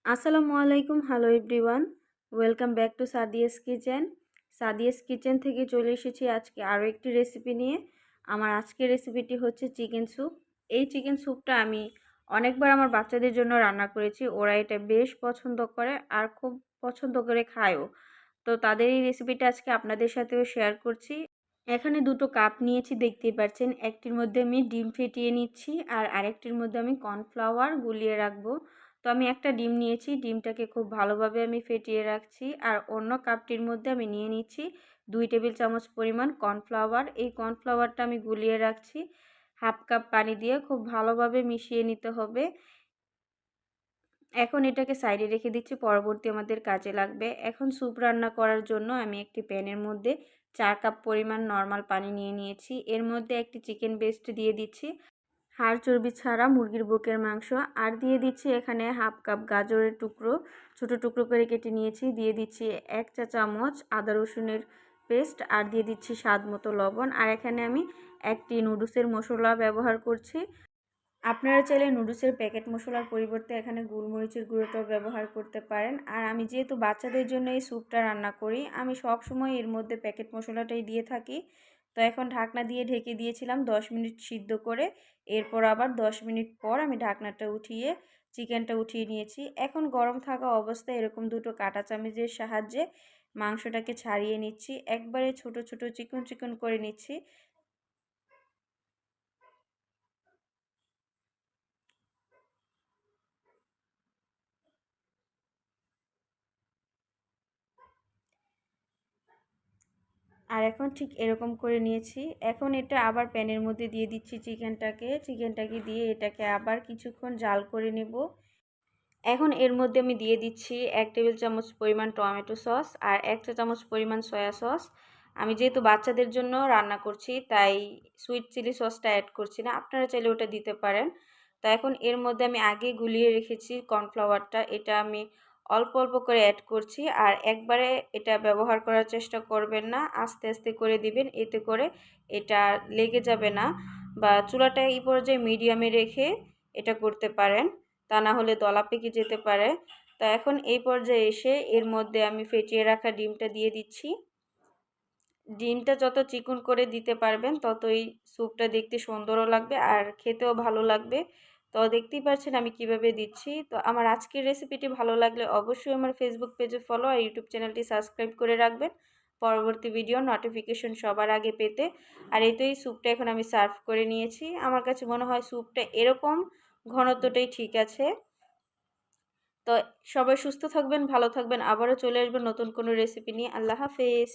আসসালামু আলাইকুম, hello everyone, welcome back to Sadia's kitchen. Sadia's kitchen থেকে চলে এসেছি আজকে আরও একটি রেসিপি নিয়ে। আমার আজকের রেসিপিটি হচ্ছে চিকেন স্যুপ। এই চিকেন স্যুপটা আমি অনেকবার আমার বাচ্চাদের জন্য রান্না করেছি, ওরা এটা বেশ পছন্দ করে আর খুব পছন্দ করে খায়ও। তো তাদের এই রেসিপিটা আজকে আপনাদের সাথেও শেয়ার করছি। এখানে দুটো কাপ নিয়েছি, দেখতেই পাচ্ছেন। একটির মধ্যে আমি ডিম ফেটিয়ে নিচ্ছি আর আরেকটির মধ্যে আমি কর্নফ্লাওয়ার গুলিয়ে রাখবো। তো আমি একটা ডিম নিয়েছি, ডিমটাকে খুব ভালোভাবে আমি ফেটিয়ে রাখছি। আর অন্য কাপটির মধ্যে আমি নিয়ে নিচ্ছি 2 টেবিল চামচ পরিমাণ কর্নফ্লাওয়ার। এই কর্নফ্লাওয়ারটা আমি গুলিয়ে রাখছি হাফ কাপ পানি দিয়ে, খুব ভালোভাবে মিশিয়ে নিতে হবে। এখন এটাকে সাইডে রেখে দিচ্ছি, পরবর্তী আমাদের কাজে লাগবে। এখন স্যুপ রান্না করার জন্য আমি একটি প্যানের মধ্যে 4 কাপ পরিমাণ নর্মাল পানি নিয়ে নিয়েছি। এর মধ্যে একটি চিকেন ব্রেস্ট দিয়ে দিচ্ছি, হাড় চর্বি ছাড়া মুরগির বুকের মাংস। আর দিয়ে দিচ্ছি এখানে হাফ কাপ গাজরের টুকরো, ছোট টুকরো করে কেটে নিয়েছি। দিয়ে দিচ্ছি 1 চা চামচ আদা রসুনের পেস্ট, আর দিয়ে দিচ্ছি স্বাদ মতো লবণ। আর এখানে আমি একটি নুডলসের মশলা ব্যবহার করছি। আপনারা চাইলে নুডলসের প্যাকেট মশলার পরিবর্তে এখানে গোলমরিচের গুঁড়োটাও ব্যবহার করতে পারেন। আর আমি যেহেতু বাচ্চাদের জন্য এই স্যুপটা রান্না করি, আমি সব সময় এর মধ্যে প্যাকেট মশলাটাই দিয়ে থাকি। তো এখন ঢাকনা দিয়ে ঢেকে দিয়েছিলাম 10 মিনিট সিদ্ধ করে। এরপর আবার 10 মিনিট পর আমি ঢাকনাটা উঠিয়ে চিকেনটা উঠিয়ে নিয়েছি। এখন গরম থাকা অবস্থায় এরকম দুটো কাঁটা চামচের সাহায্যে মাংসটাকে ছাড়িয়ে নিচ্ছি, একবারে ছোট ছোট চিকন চিকন করে নিচ্ছি। আর এখন ঠিক এরকম করে নিয়েছি। এখন এটা আবার প্যানের মধ্যে দিয়ে দিচ্ছি চিকেনটাকে দিয়ে এটাকে আবার কিছুক্ষণ জাল করে নেব। এখন এর মধ্যে আমি দিয়ে দিচ্ছি 1 টেবিল চামচ পরিমাণ টমেটো সস আর 1 চা চামচ পরিমাণ সয়া সস। আমি যেহেতু বাচ্চাদের জন্য রান্না করছি তাই সুইট চিলি সসটা অ্যাড করছি না, আপনারা চাইলে ওটা দিতে পারেন। তো এখন এর মধ্যে আমি আগে গুলিয়ে রেখেছি কর্নফ্লাওয়ারটা, এটা আমি অল্প অল্প করে অ্যাড করছি। আর একবারে এটা ব্যবহার করার চেষ্টা করবেন না, আস্তে আস্তে করে দিবেন, এতে করে এটা লেগে যাবে না। বা চুলাটা এই পর্যায়ে মিডিয়ামে রেখে এটা করতে পারেন, তা না হলে দলা পেকে যেতে পারে। তো এখন এই পর্যায়ে এসে এর মধ্যে আমি ফেটিয়ে রাখা ডিমটা দিয়ে দিচ্ছি। ডিমটা যত চিকন করে দিতে পারবেন ততই স্যুপটা দেখতে সুন্দরও লাগবে আর খেতেও ভালো লাগবে। তো দেখতেই পাচ্ছেন আমি কিভাবে দিচ্ছি। তো আমার আজকের রেসিপিটি ভালো লাগলে অবশ্যই আমার ফেসবুক পেজে ফলো আর ইউটিউব চ্যানেলটি সাবস্ক্রাইব করে রাখবেন পরবর্তী ভিডিও নোটিফিকেশন সবার আগে পেতে। আর এই তো এই স্যুপটা এখন আমি সার্ভ করে নিয়েছি। আমার কাছে মনে হয় স্যুপটা এরকম ঘনত্বটাই ঠিক আছে। তো সবাই সুস্থ থাকবেন, ভালো থাকবেন, আবারও চলে আসবেন নতুন কোনো রেসিপি নিয়ে। আল্লাহ হাফেজ।